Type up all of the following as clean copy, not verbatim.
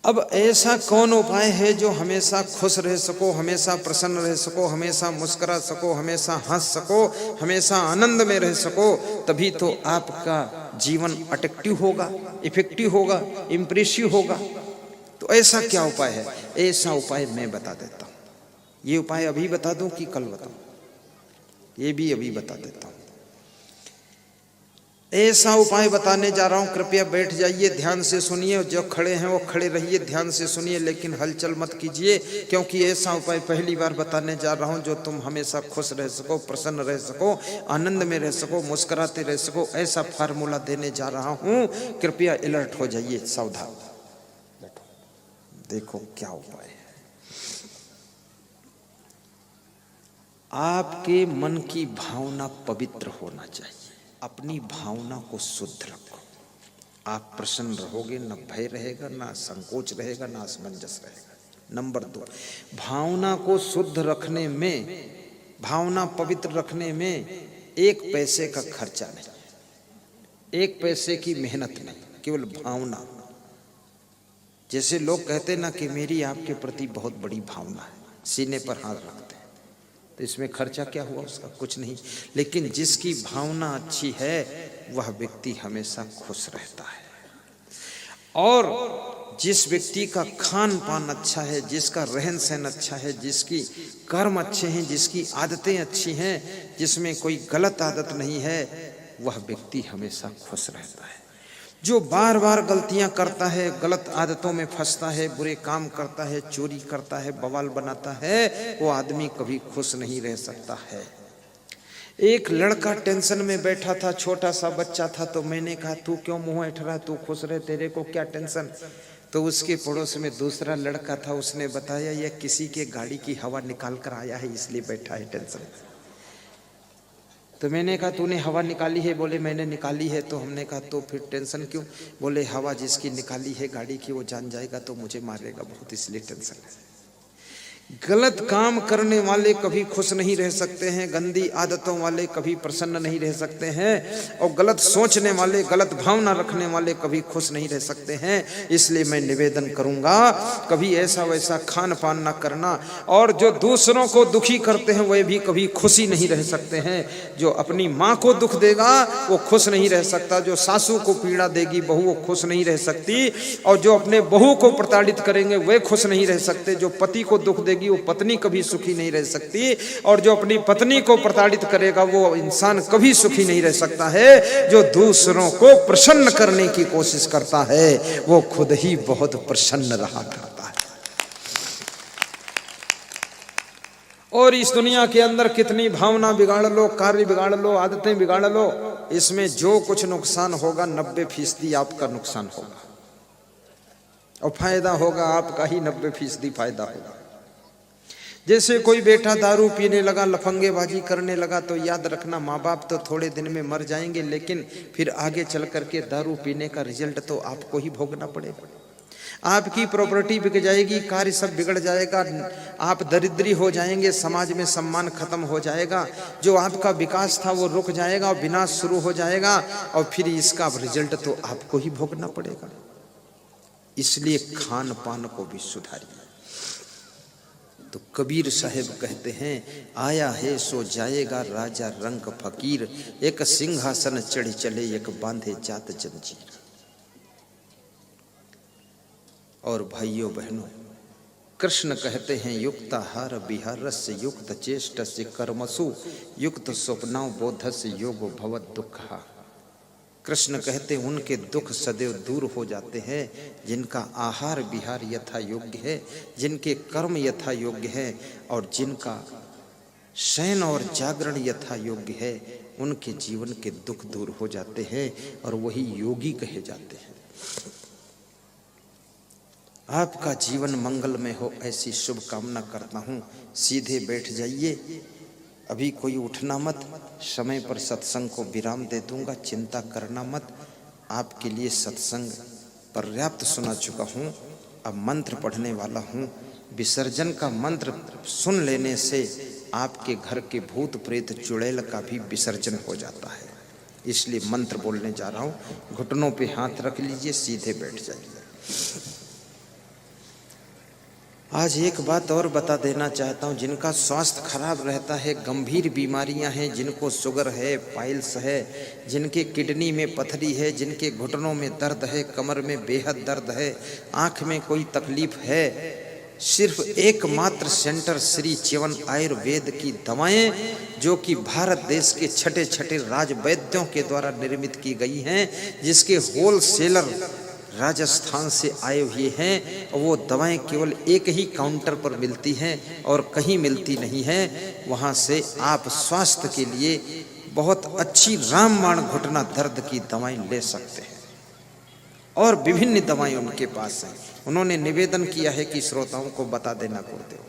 अब ऐसा कौन उपाय है जो हमेशा खुश रह सको, हमेशा प्रसन्न रह सको, हमेशा मुस्कुरा सको, हमेशा हंस सको, हमेशा आनंद में रह सको? तभी तो आपका जीवन अट्रैक्टिव होगा, इफेक्टिव होगा, इम्प्रेसिव होगा। तो ऐसा क्या उपाय है? ऐसा उपाय मैं बता देता हूँ। ये उपाय अभी बता दूं कि कल बताऊं? ये भी अभी बता देता हूँ। ऐसा उपाय बताने जा रहा हूं, कृपया बैठ जाइए, ध्यान से सुनिए। जो खड़े हैं वो खड़े रहिए, ध्यान से सुनिए, लेकिन हलचल मत कीजिए, क्योंकि ऐसा उपाय पहली बार बताने जा रहा हूं जो तुम हमेशा खुश रह सको, प्रसन्न रह सको, आनंद में रह सको, मुस्कुराते रह सको। ऐसा फार्मूला देने जा रहा हूं, कृपया अलर्ट हो जाइए, सावधान। देखो क्या उपाय है। आपके मन की भावना पवित्र होना चाहिए। अपनी भावना को शुद्ध रखो। आप प्रसन्न रहोगे, न भय रहेगा, ना संकोच रहेगा, ना असमंजस रहेगा। नंबर 2, भावना को शुद्ध रखने में, भावना पवित्र रखने में 1 पैसे का खर्चा नहीं, 1 पैसे की मेहनत नहीं, केवल भावना। जैसे लोग कहते ना कि मेरी आपके प्रति बहुत बड़ी भावना है, सीने पर हाथ रखते हैं, तो इसमें खर्चा क्या हुआ उसका? कुछ नहीं। लेकिन जिसकी भावना अच्छी है वह व्यक्ति हमेशा खुश रहता है। और जिस व्यक्ति का खान पान अच्छा है, जिसका रहन सहन अच्छा है, जिसकी कर्म अच्छे हैं, जिसकी आदतें अच्छी हैं, जिसमें कोई गलत आदत नहीं है, वह व्यक्ति हमेशा खुश रहता है। जो बार बार गलतियां करता है, गलत आदतों में फंसता है, बुरे काम करता है, चोरी करता है, बवाल बनाता है, वो आदमी कभी खुश नहीं रह सकता है। एक लड़का टेंशन में बैठा था, छोटा सा बच्चा था, तो मैंने कहा तू क्यों मुंह ऐठ रहा, तू खुश रहे, तेरे को क्या टेंशन? तो उसके पड़ोस में दूसरा लड़का था, उसने बताया यह किसी के गाड़ी की हवा निकाल कर आया है, इसलिए बैठा है टेंशन। तो मैंने कहा तूने हवा निकाली है? बोले मैंने निकाली है। तो हमने कहा तो फिर टेंशन क्यों? बोले हवा जिसकी निकाली है गाड़ी की वो जान जाएगा तो मुझे मारेगा बहुत, इसलिए टेंशन है। गलत काम करने वाले कभी खुश नहीं रह सकते हैं, गंदी आदतों वाले कभी प्रसन्न नहीं रह सकते हैं, और गलत सोचने वाले, गलत भावना रखने वाले कभी खुश नहीं रह सकते हैं। इसलिए मैं निवेदन करूंगा कभी ऐसा वैसा खान पान ना करना। और जो दूसरों को दुखी करते हैं वह भी कभी खुशी नहीं रह सकते हैं। जो अपनी माँ को दुख देगा वो खुश नहीं रह सकता, जो सासू को पीड़ा देगी बहू वो खुश नहीं रह सकती, और जो अपने बहू को प्रताड़ित करेंगे वे खुश नहीं रह सकते, जो पति को दुख देगी वो पत्नी कभी सुखी नहीं रह सकती, और जो अपनी पत्नी को प्रताड़ित करेगा वो इंसान कभी सुखी नहीं रह सकता है। जो दूसरों को प्रसन्न करने की कोशिश करता है वो खुद ही बहुत प्रसन्न रहा करता है। और इस दुनिया के अंदर कितनी भावना बिगाड़ लो, कार्य बिगाड़ लो, आदतें बिगाड़ लो, इसमें जो कुछ नुकसान होगा 90% आपका नुकसान होगा, और फायदा होगा आपका ही 90% फायदा होगा। जैसे कोई बेटा दारू पीने लगा, लफंगेबाजी करने लगा, तो याद रखना माँ बाप तो थोड़े दिन में मर जाएंगे, लेकिन फिर आगे चल करके दारू पीने का रिजल्ट तो आपको ही भोगना पड़ेगा। आपकी प्रॉपर्टी बिक जाएगी, कार्य सब बिगड़ जाएगा, आप दरिद्री हो जाएंगे, समाज में सम्मान खत्म हो जाएगा, जो आपका विकास था वो रुक जाएगा और विनाश शुरू हो जाएगा, और फिर इसका रिजल्ट तो आपको ही भोगना पड़ेगा। इसलिए खान पान को भी सुधारिए। तो कबीर साहब कहते हैं, आया है सो जाएगा राजा रंग फकीर, एक सिंहासन चढ़ चले एक बांधे जात जंजीर। और भाइयों बहनों, कृष्ण कहते हैं युक्ताहार विहारस्य युक्त चेष्टस्य कर्मसु युक्त स्वप्नौ बोधस्य योगो भवत दुःखः। कृष्ण कहते हैं उनके दुख सदैव दूर हो जाते हैं जिनका आहार विहार यथा योग्य है, जिनके कर्म यथा योग्य है, और जिनका शयन और जागरण यथा योग्य है, उनके जीवन के दुख दूर हो जाते हैं और वही योगी कहे जाते हैं। आपका जीवन मंगलमय हो ऐसी शुभकामना करता हूँ। सीधे बैठ जाइए, अभी कोई उठना मत, समय पर सत्संग को विराम दे दूंगा, चिंता करना मत। आपके लिए सत्संग पर्याप्त सुना चुका हूँ, अब मंत्र पढ़ने वाला हूँ। विसर्जन का मंत्र सुन लेने से आपके घर के भूत प्रेत चुड़ैल का भी विसर्जन हो जाता है, इसलिए मंत्र बोलने जा रहा हूँ। घुटनों पे हाथ रख लीजिए, सीधे बैठ जाइए। आज एक बात और बता देना चाहता हूँ, जिनका स्वास्थ्य खराब रहता है, गंभीर बीमारियां हैं, जिनको शुगर है, पाइल्स है, जिनके किडनी में पथरी है, जिनके घुटनों में दर्द है, कमर में बेहद दर्द है, आँख में कोई तकलीफ है, सिर्फ एकमात्र सेंटर श्री च्यवन आयुर्वेद की दवाएं, जो कि भारत देश के छठे छठे राज वैद्यों के द्वारा निर्मित की गई हैं, जिसके होलसेलर राजस्थान से आए हुए हैं, और वो दवाएं केवल एक ही काउंटर पर मिलती हैं और कहीं मिलती नहीं हैं। वहाँ से आप स्वास्थ्य के लिए बहुत अच्छी रामबाण घुटना दर्द की दवाएं ले सकते हैं, और विभिन्न दवाएं उनके पास हैं। उन्होंने निवेदन किया है कि श्रोताओं को बता देना गुरुदेव।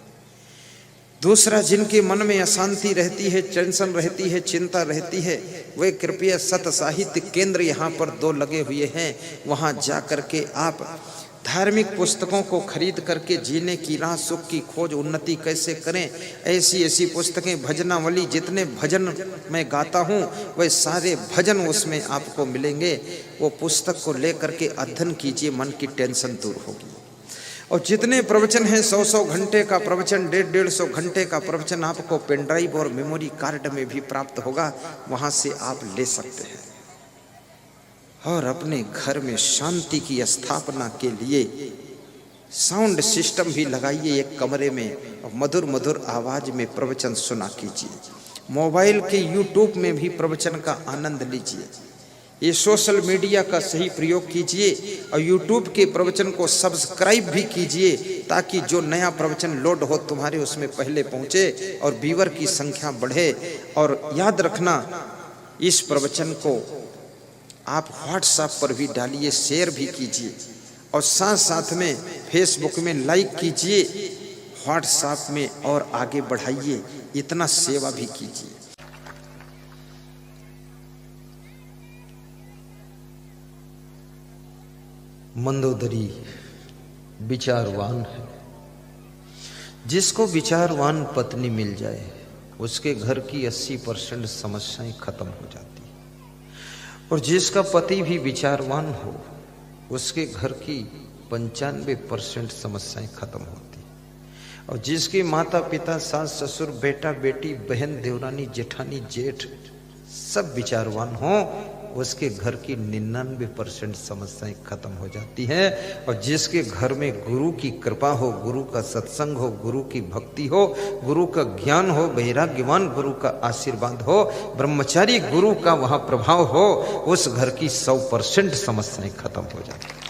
दूसरा, जिनके मन में अशांति रहती है, टेंशन रहती है, चिंता रहती है, वे कृपया सत साहित्य केंद्र यहाँ पर 2 लगे हुए हैं, वहाँ जा कर के आप धार्मिक पुस्तकों को खरीद करके जीने की राह, सुख की खोज, उन्नति कैसे करें, ऐसी ऐसी पुस्तकें, भजनावली, जितने भजन मैं गाता हूँ वह सारे भजन उसमें आपको मिलेंगे। वो पुस्तक को लेकर के अध्ययन कीजिए, मन की टेंशन दूर होगी। और जितने प्रवचन हैं, 100 घंटे का प्रवचन, 150 घंटे का प्रवचन आपको पेन ड्राइव और मेमोरी कार्ड में भी प्राप्त होगा, वहां से आप ले सकते हैं। और अपने घर में शांति की स्थापना के लिए साउंड सिस्टम भी लगाइए एक कमरे में, और मधुर मधुर आवाज में प्रवचन सुना कीजिए। मोबाइल के यूट्यूब में भी प्रवचन का आनंद लीजिए। ये सोशल मीडिया का सही प्रयोग कीजिए, और यूट्यूब के प्रवचन को सब्सक्राइब भी कीजिए, ताकि जो नया प्रवचन लोड हो तुम्हारे उसमें पहले पहुंचे और व्यूअर की संख्या बढ़े। और याद रखना, इस प्रवचन को आप व्हाट्सएप पर भी डालिए, शेयर भी कीजिए, और साथ साथ में फेसबुक में लाइक कीजिए, व्हाट्सएप में और आगे बढ़ाइए, इतना सेवा भी कीजिए। मंदोदरी विचारवान है। जिसको विचारवान पत्नी मिल जाए, उसके घर की 80% समस्याएं खत्म हो जाती है। और जिसका पति भी विचारवान हो, उसके घर की 95% समस्याएं खत्म होती है। और जिसके माता पिता, सास ससुर, बेटा बेटी, बहन देवरानी, जेठानी, जेठ सब विचारवान हो, उसके घर की 99% समस्याएं खत्म हो जाती हैं। और जिसके घर में गुरु की कृपा हो, गुरु का सत्संग हो, गुरु की भक्ति हो, गुरु का ज्ञान हो, वैराग्यवान गुरु का आशीर्वाद हो, ब्रह्मचारी गुरु का वहां प्रभाव हो, उस घर की 100% समस्याएं खत्म हो जाती हैं।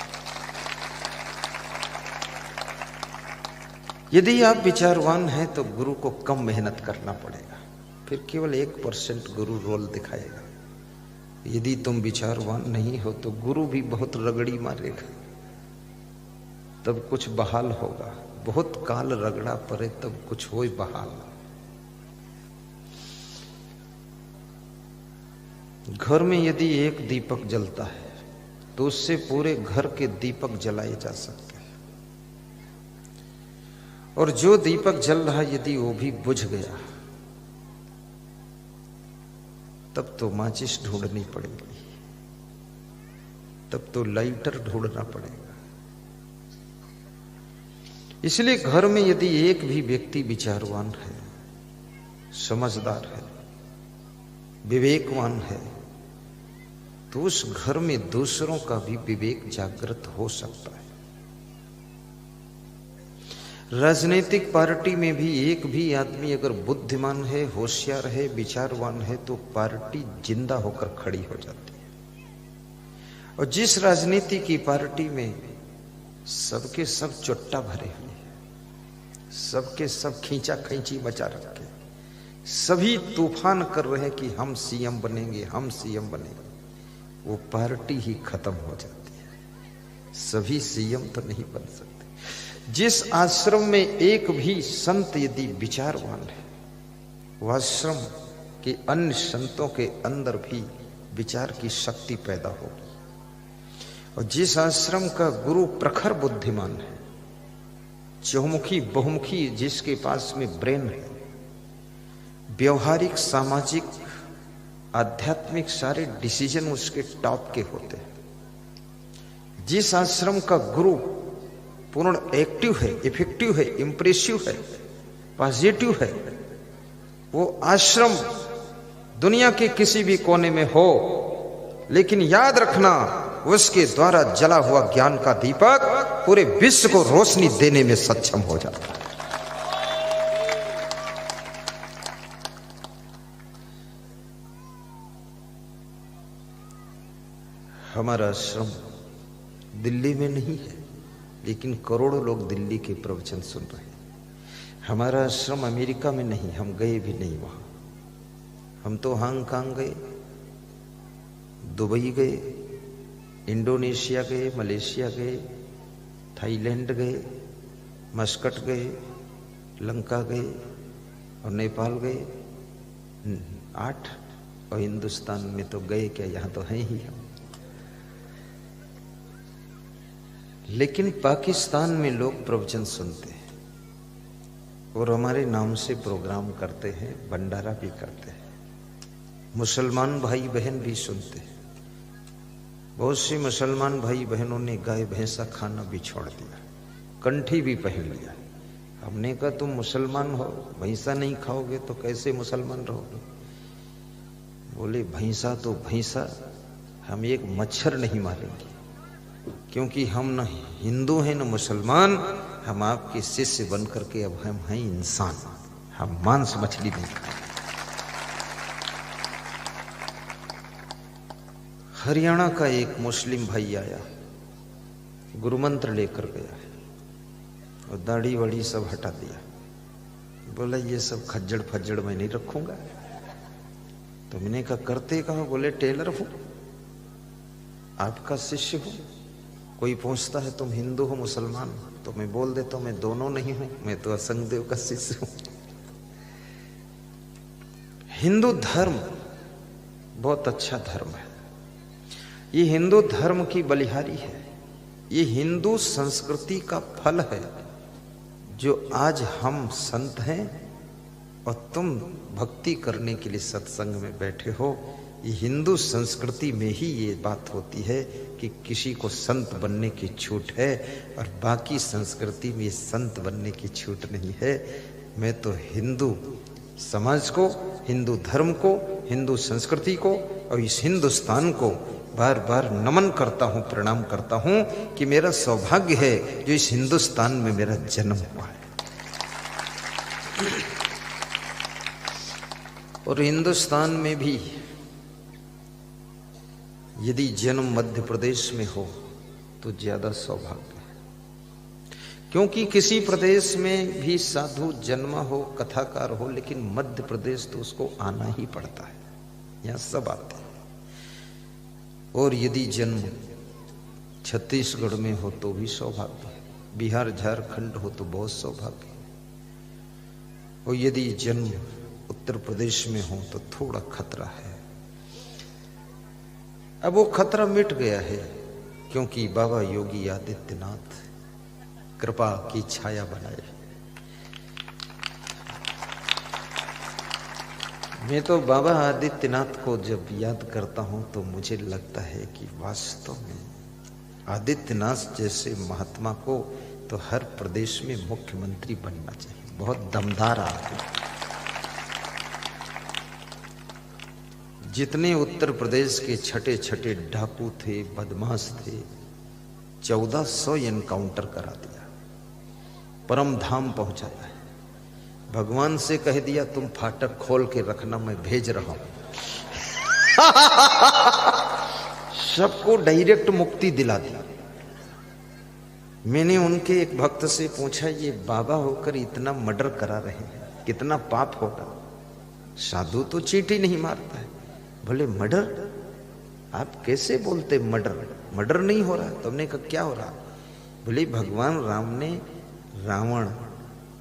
यदि आप विचारवान हैं तो गुरु को कम मेहनत करना पड़ेगा, फिर केवल 1% गुरु रोल दिखाएगा। यदि तुम विचारवान नहीं हो तो गुरु भी बहुत रगड़ी मारेगा, तब कुछ बहाल होगा। बहुत काल रगड़ा पड़े तब कुछ होए बहाल। घर में यदि एक दीपक जलता है तो उससे पूरे घर के दीपक जलाए जा सकते हैं। और जो दीपक जल रहा यदि वो भी बुझ गया, तब तो माचिस ढूंढनी पड़ेगी, तब तो लाइटर ढूंढना पड़ेगा। इसलिए घर में यदि एक भी व्यक्ति विचारवान है, समझदार है, विवेकवान है, तो उस घर में दूसरों का भी विवेक जागृत हो सकता है। राजनीतिक पार्टी में भी एक भी आदमी अगर बुद्धिमान है, होशियार है, विचारवान है, तो पार्टी जिंदा होकर खड़ी हो जाती है। और जिस राजनीति की पार्टी में सबके सब चुट्टा भरे हुए हैं, सबके सब खींचा खींची बचा रखे, सभी तूफान कर रहे हैं कि हम सीएम बनेंगे, हम सीएम बनेंगे, वो पार्टी ही खत्म हो जाती है। सभी सीएम तो नहीं बन सकते। जिस आश्रम में एक भी संत यदि विचारवान है, वह आश्रम के अन्य संतों के अंदर भी विचार की शक्ति पैदा होगी। और जिस आश्रम का गुरु प्रखर बुद्धिमान है, चहुमुखी बहुमुखी, जिसके पास में ब्रेन है, व्यवहारिक, सामाजिक, आध्यात्मिक सारे डिसीजन उसके टॉप के होते हैं। जिस आश्रम का गुरु पूर्ण एक्टिव है, इफेक्टिव है, इंप्रेसिव है, पॉजिटिव है। वो आश्रम दुनिया के किसी भी कोने में हो, लेकिन याद रखना उसके द्वारा जला हुआ ज्ञान का दीपक पूरे विश्व को रोशनी देने में सक्षम हो जाता है। हमारा आश्रम दिल्ली में नहीं है, लेकिन करोड़ों लोग दिल्ली के प्रवचन सुन रहे हैं। हमारा आश्रम अमेरिका में नहीं, हम गए भी नहीं वहां। हम तो हांगकांग गए, दुबई गए, इंडोनेशिया गए, मलेशिया गए, थाईलैंड गए, मस्कट गए, लंका गए और नेपाल गए। 8। और हिंदुस्तान में तो गए क्या, यहां तो हैं ही हम। लेकिन पाकिस्तान में लोग प्रवचन सुनते हैं और हमारे नाम से प्रोग्राम करते हैं, भंडारा भी करते हैं। मुसलमान भाई बहन भी सुनते हैं। बहुत से मुसलमान भाई बहनों ने गाय भैंसा खाना भी छोड़ दिया, कंठी भी पहन लिया। हमने कहा तुम मुसलमान हो, भैंसा नहीं खाओगे तो कैसे मुसलमान रहोगे? बोले भैंसा तो भैंसा, हम एक मच्छर नहीं मारेंगे, क्योंकि हम न हिंदू हैं न मुसलमान। हम आपके शिष्य बन करके अब हम हैं इंसान, हम मांस मछली नहीं खाएंगे। हरियाणा का एक मुस्लिम भाई आया, गुरु मंत्र लेकर गया और दाढ़ी वाड़ी सब हटा दिया। बोला ये सब खज्जड़ फज्जड़ मैं नहीं रखूंगा। तो मैंने कहा करते कहा? बोले टेलर हूं, आपका शिष्य हूं। कोई पूछता है तुम हिंदू हो मुसलमान, तो मैं बोल देता हूं मैं दोनों नहीं हूं, मैं तो असंगदेव का शिष्य हूं। हिंदू धर्म बहुत अच्छा धर्म है। ये हिंदू धर्म की बलिहारी है, ये हिंदू संस्कृति का फल है। जो आज हम संत हैं और तुम भक्ति करने के लिए सत्संग में बैठे हो, ये हिंदू संस्कृति में ही ये बात होती है कि किसी को संत बनने की छूट है और बाकी संस्कृति में संत बनने की छूट नहीं है। मैं तो हिंदू समाज को, हिंदू धर्म को, हिंदू संस्कृति को और इस हिंदुस्तान को बार बार नमन करता हूं, प्रणाम करता हूं कि मेरा सौभाग्य है जो इस हिंदुस्तान में मेरा जन्म हुआ है। और हिंदुस्तान में भी यदि जन्म मध्य प्रदेश में हो तो ज्यादा सौभाग्य है, क्योंकि किसी प्रदेश में भी साधु जन्मा हो, कथाकार हो, लेकिन मध्य प्रदेश तो उसको आना ही पड़ता है, यहां सब आते हैं। और यदि जन्म छत्तीसगढ़ में हो तो भी सौभाग्य है, बिहार झारखंड हो तो बहुत सौभाग्य है, और यदि जन्म उत्तर प्रदेश में हो तो थोड़ा खतरा है। अब वो खतरा मिट गया है, क्योंकि बाबा योगी आदित्यनाथ कृपा की छाया बनाए। मैं तो बाबा आदित्यनाथ को जब याद करता हूं तो मुझे लगता है कि वास्तव में आदित्यनाथ जैसे महात्मा को तो हर प्रदेश में मुख्यमंत्री बनना चाहिए। बहुत दमदार आदमी। जितने उत्तर प्रदेश के छठे छठे डाकू थे, बदमाश थे, 1400 एनकाउंटर करा दिया, परम धाम पहुंचाया है। भगवान से कह दिया तुम फाटक खोल के रखना, मैं भेज रहा हूं। सबको डायरेक्ट मुक्ति दिला दी। मैंने उनके एक भक्त से पूछा, ये बाबा होकर इतना मर्डर करा रहे हैं, कितना पाप होगा? साधु तो चींटी नहीं मारता है। बोले मर्डर? आप कैसे बोलते मर्डर? मर्डर नहीं हो रहा। तो हमने कहा क्या हो रहा? बोले भगवान राम ने रावण,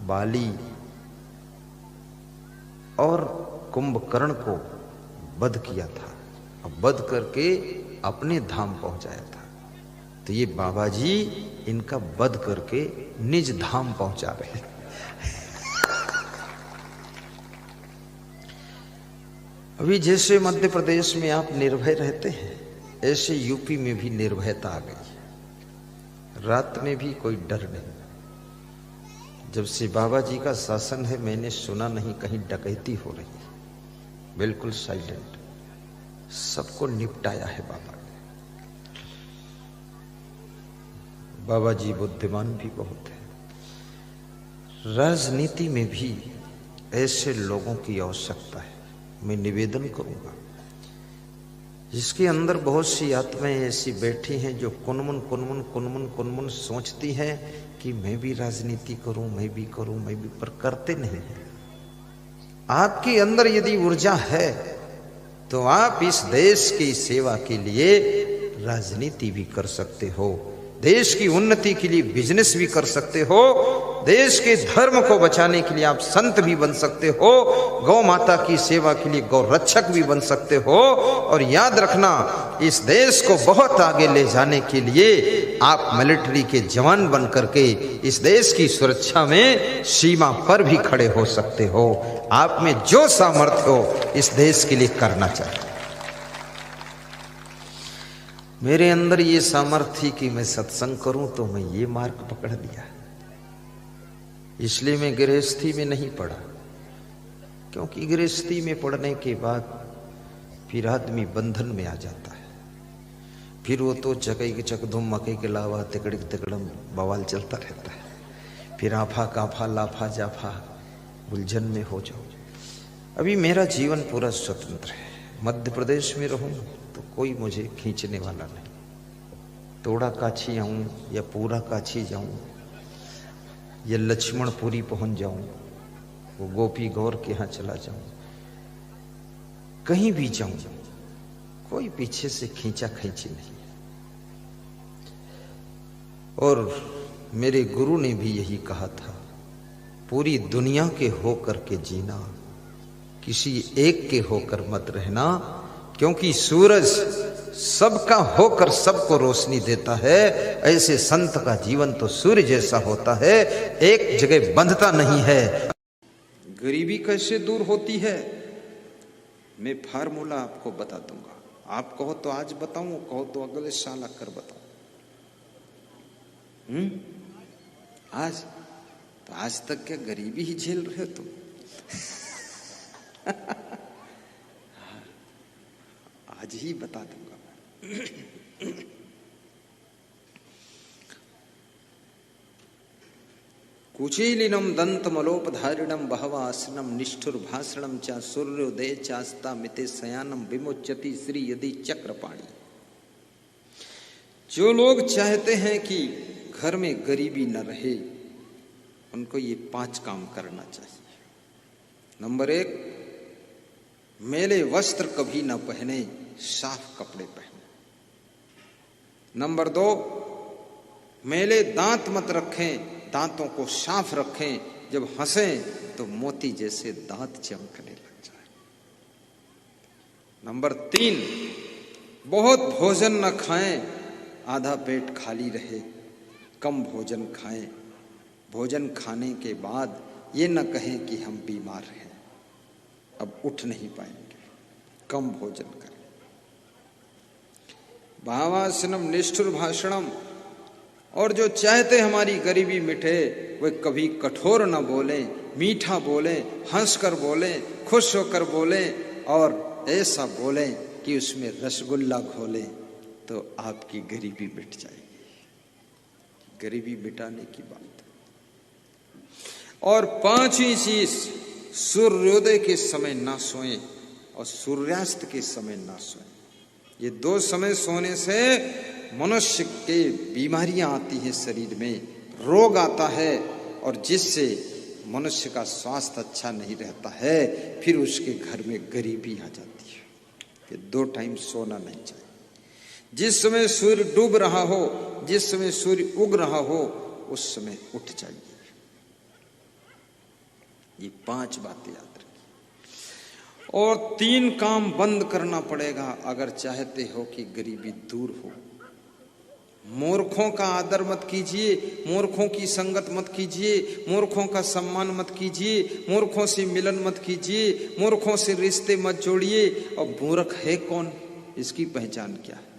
बाली और कुंभकर्ण को वध किया था, अब वध करके अपने धाम पहुंचाया था। तो ये बाबा जी इनका वध करके निज धाम पहुंचा रहे हैं। अभी जैसे मध्य प्रदेश में आप निर्भय रहते हैं, ऐसे यूपी में भी निर्भयता आ गई। रात में भी कोई डर नहीं। जब से बाबा जी का शासन है मैंने सुना नहीं कहीं डकैती हो रही है, बिल्कुल साइलेंट, सबको निपटाया है बाबा ने। बाबा जी बुद्धिमान भी बहुत है। राजनीति में भी ऐसे लोगों की आवश्यकता है। मैं निवेदन करूंगा, जिसके अंदर बहुत सी आत्माएं ऐसी बैठी हैं जो कुनमुन कुनमुन कुनमुन कुनमुन सोचती हैं कि मैं भी राजनीति करूं, मैं भी करूं, मैं भी, पर करते नहीं हैं। आपके अंदर यदि ऊर्जा है तो आप इस देश की सेवा के लिए राजनीति भी कर सकते हो, देश की उन्नति के लिए बिजनेस भी कर सकते हो, देश के धर्म को बचाने के लिए आप संत भी बन सकते हो, गौ माता की सेवा के लिए गौ रक्षक भी बन सकते हो। और याद रखना, इस देश को बहुत आगे ले जाने के लिए आप मिलिट्री के जवान बन करके इस देश की सुरक्षा में सीमा पर भी खड़े हो सकते हो। आप में जो सामर्थ्य हो इस देश के लिए करना चाहिए। मेरे अंदर ये सामर्थ्य कि मैं सत्संग करूं तो मैं ये मार्ग पकड़ लिया, इसलिए मैं गृहस्थी में नहीं पड़ा। क्योंकि गृहस्थी में पढ़ने के बाद फिर आदमी बंधन में आ जाता है, फिर वो तो चकई के चकधुम मकई के लावा तिकड़ तिकड़म बवाल चलता रहता है, फिर आफा काफा लाफा जाफा उलझन में हो जाओ। अभी मेरा जीवन पूरा स्वतंत्र है। मध्य प्रदेश में रहूं तो कोई मुझे खींचने वाला नहीं। तोड़ा काछी आऊं या पूरा काछी जाऊं या लक्ष्मणपुरी पहुंच जाऊं, वो गोपी गौर के यहाँ चला जाऊं, कहीं भी जाऊं, कोई पीछे से खींचा खींची नहीं। और मेरे गुरु ने भी यही कहा था, पूरी दुनिया के होकर के जीना, किसी एक के होकर मत रहना। क्योंकि सूरज सबका होकर सबको रोशनी देता है, ऐसे संत का जीवन तो सूर्य जैसा होता है, एक जगह बंधता नहीं है। गरीबी कैसे दूर होती है, मैं फार्मूला आपको बता दूंगा। आप कहो तो आज बताऊं, कहो तो अगले साल आकर बताऊं। आज तो आज तक क्या गरीबी ही झेल रहे हो तुम? आज ही बता दूंगा। कुचीलिनम दंतमलोपधारिणम बहवासनम निष्ठुर भाषणम चा सूर्योदय चास्ता मिते शयानम विमोचति श्री यदि चक्रपाणी। जो लोग चाहते हैं कि घर में गरीबी न रहे, उनको ये 5 काम करना चाहिए। नंबर 1, मैले वस्त्र कभी न पहने, साफ कपड़े पहने। नंबर 2, मैले दांत मत रखें, दांतों को साफ रखें, जब हंसें तो मोती जैसे दांत चमकने लग जाए। नंबर 3, बहुत भोजन न खाएं, आधा पेट खाली रहे, कम भोजन खाएं। भोजन खाने के बाद ये न कहें कि हम बीमार हैं, अब उठ नहीं पाएंगे, कम भोजन करें। भावासनम निष्ठुर भाषणम, और जो चाहते हमारी गरीबी मिटे, वे कभी कठोर न बोले, मीठा बोले, हंसकर बोले, खुश होकर बोले, और ऐसा बोले कि उसमें रसगुल्ला घोले, तो आपकी गरीबी मिट जाएगी। गरीबी मिटाने की बात। और 5वीं चीज, सूर्योदय के समय ना सोएं और सूर्यास्त के समय ना सोएं। ये 2 समय सोने से मनुष्य के बीमारियां आती हैं, शरीर में रोग आता है, और जिससे मनुष्य का स्वास्थ्य अच्छा नहीं रहता है, फिर उसके घर में गरीबी आ जाती है। ये 2 टाइम सोना नहीं चाहिए। जिस समय सूर्य डूब रहा हो, जिस समय सूर्य उग रहा हो, उस समय उठ जाइए। ये 5 बातें याद रखिए। और 3 काम बंद करना पड़ेगा अगर चाहते हो कि गरीबी दूर हो। मूर्खों का आदर मत कीजिए, मूर्खों की संगत मत कीजिए, मूर्खों का सम्मान मत कीजिए, मूर्खों से मिलन मत कीजिए, मूर्खों से रिश्ते मत जोड़िए। और मूर्ख है कौन, इसकी पहचान क्या है?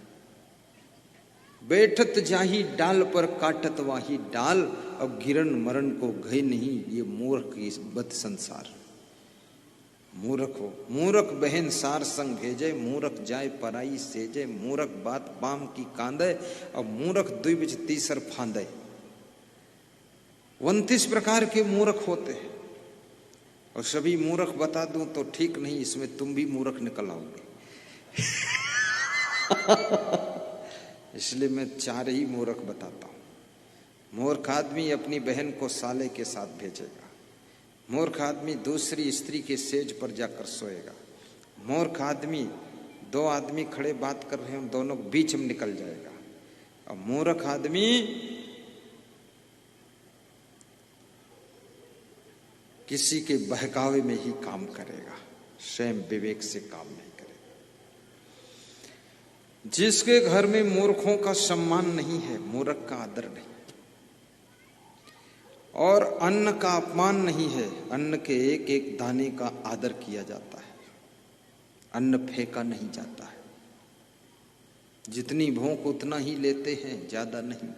बैठत जाही डाल पर काटत वाही डाल, अब गिरन मरण को गए नहीं, ये मूर्ख की बद संसार। मूर्ख हो, मूर्ख बहन सार संग भेजे, मूर्ख जाए पराई सेजे, मूर्ख बात बाम की कांदे, अब मूर्ख द्विज तीसर फांदे। 29 प्रकार के मूर्ख होते हैं, और सभी मूर्ख बता दूं तो ठीक नहीं, इसमें तुम भी मूर्ख निकल आओगे। इसलिए मैं 4 ही मूर्ख बताता हूं। मूर्ख आदमी अपनी बहन को साले के साथ भेजेगा, मूर्ख आदमी दूसरी स्त्री के सेज पर जाकर सोएगा, मूर्ख आदमी 2 आदमी खड़े बात कर रहे हैं, दोनों बीच में निकल जाएगा, और मूर्ख आदमी किसी के बहकावे में ही काम करेगा, स्वयं विवेक से काम नहीं करेगा। जिसके घर में मूर्खों का सम्मान नहीं है, मूर्ख का आदर नहीं, और अन्न का अपमान नहीं है, अन्न के एक एक दाने का आदर किया जाता है, अन्न फेंका नहीं जाता है। जितनी भूख उतना ही लेते हैं, ज्यादा नहीं।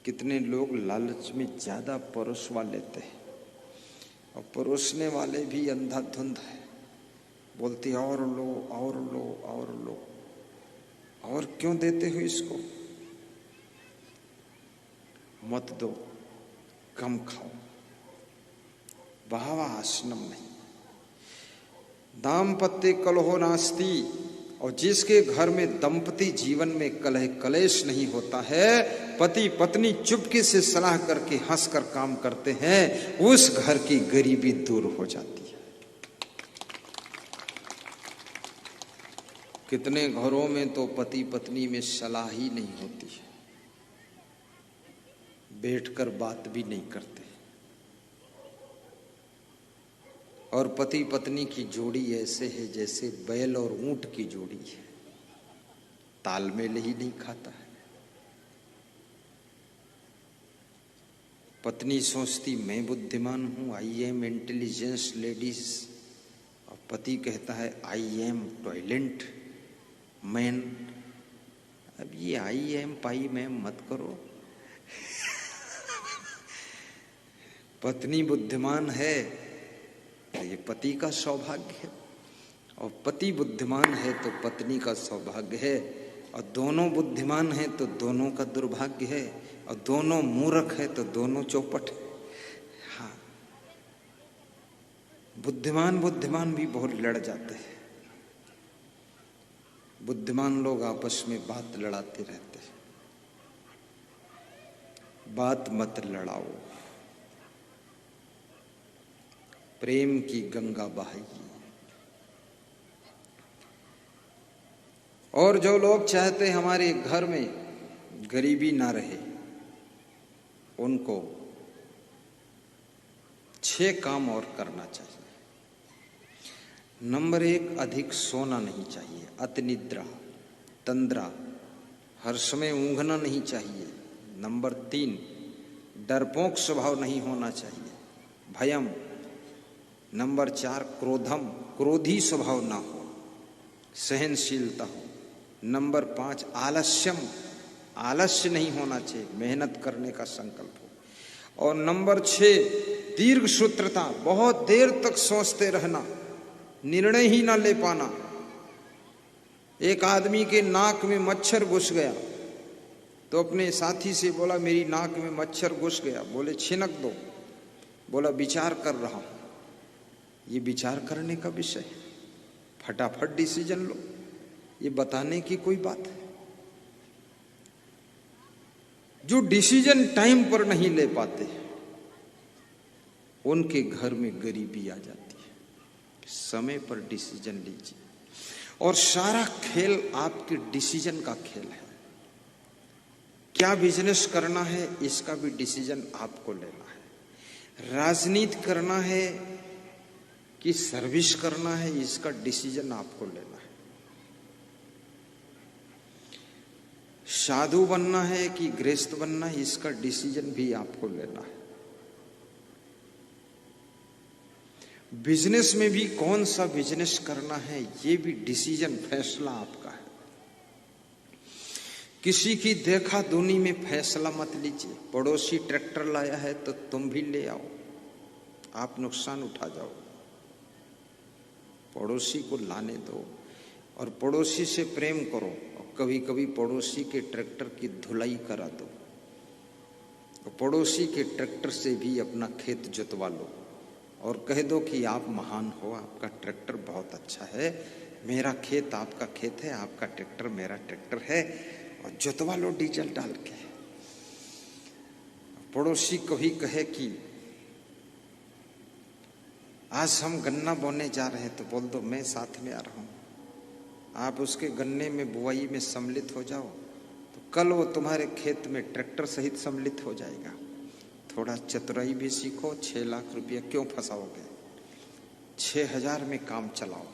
कितने लोग लालच में ज्यादा परोसवा लेते हैं, और परोसने वाले भी अंधाधुंध है, बोलते और लो और लो और लो, और क्यों देते हो इसको, मत दो, कम खाओ, बहावा आसनम नहीं। दाम्पत्य कलहो नास्ति, और जिसके घर में दंपति जीवन में कलह कलेश नहीं होता है, पति पत्नी चुपके से सलाह करके हंसकर काम करते हैं, उस घर की गरीबी दूर हो जाती है। कितने घरों में तो पति पत्नी में सलाह ही नहीं होती है, बैठकर बात भी नहीं करते, और पति पत्नी की जोड़ी ऐसे है जैसे बैल और ऊंट की जोड़ी है, तालमेल ही नहीं खाता है। पत्नी सोचती मैं बुद्धिमान हूं, आई एम इंटेलिजेंस लेडीज, और पति कहता है आई एम टॉयलेंट मैन। अब ये आई एम पाई मैम मत करो। पत्नी बुद्धिमान है तो ये पति का सौभाग्य है, और पति बुद्धिमान है तो पत्नी का सौभाग्य है, और दोनों बुद्धिमान है तो दोनों का दुर्भाग्य है, और दोनों मूर्ख है तो दोनों चौपट है। हाँ, बुद्धिमान बुद्धिमान भी बहुत लड़ जाते हैं, बुद्धिमान लोग आपस में बात लड़ाते रहते हैं। बात मत लड़ाओ, प्रेम की गंगा बहाइए। और जो लोग चाहते हमारे घर में गरीबी ना रहे, उनको 6 काम और करना चाहिए। नंबर 1, अधिक सोना नहीं चाहिए, अति निद्रा, तंद्रा, हर समय ऊँघना नहीं चाहिए। नंबर 3, डरपोक स्वभाव नहीं होना चाहिए, भयम। नंबर 4, क्रोधम, क्रोधी स्वभाव ना हो, सहनशीलता हो। नंबर 5, आलस्यम, आलस्य नहीं होना चाहिए, मेहनत करने का संकल्प हो। और नंबर 6, दीर्घ सूत्रता, बहुत देर तक सोचते रहना, निर्णय ही ना ले पाना। एक आदमी के नाक में मच्छर घुस गया तो अपने साथी से बोला मेरी नाक में मच्छर घुस गया, बोले छिनक दो, बोला विचार कर रहा हूं। ये विचार करने का विषय है, फटाफट डिसीजन लो, ये बताने की कोई बात है। जो डिसीजन टाइम पर नहीं ले पाते उनके घर में गरीबी आ जाती है। समय पर डिसीजन लीजिए, और सारा खेल आपके डिसीजन का खेल है। क्या बिजनेस करना है इसका भी डिसीजन आपको लेना है, राजनीति करना है कि सर्विस करना है इसका डिसीजन आपको लेना है, साधु बनना है कि गृहस्थ बनना है इसका डिसीजन भी आपको लेना है। बिजनेस में भी कौन सा बिजनेस करना है ये भी डिसीजन, फैसला आपका है। किसी की देखा दुनी में फैसला मत लीजिए। पड़ोसी ट्रैक्टर लाया है तो तुम भी ले आओ, आप नुकसान उठा जाओ। पड़ोसी को लाने दो और पड़ोसी से प्रेम करो, और कभी कभी पड़ोसी के ट्रैक्टर की धुलाई करा दो, और पड़ोसी के ट्रैक्टर से भी अपना खेत जोतवा लो और कह दो कि आप महान हो, आपका ट्रैक्टर बहुत अच्छा है, मेरा खेत आपका खेत है, आपका ट्रैक्टर मेरा ट्रैक्टर है, और जोतवा लो डीजल डाल के। पड़ोसी कभी कहे कि आज हम गन्ना बोने जा रहे हैं, तो बोल दो मैं साथ में आ रहा हूं, आप उसके गन्ने में बुआई में सम्मिलित हो जाओ, तो कल वो तुम्हारे खेत में ट्रैक्टर सहित सम्मिलित हो जाएगा। थोड़ा चतुराई भी सीखो, 6 लाख रुपया क्यों फंसाओगे, 6,000 में काम चलाओ।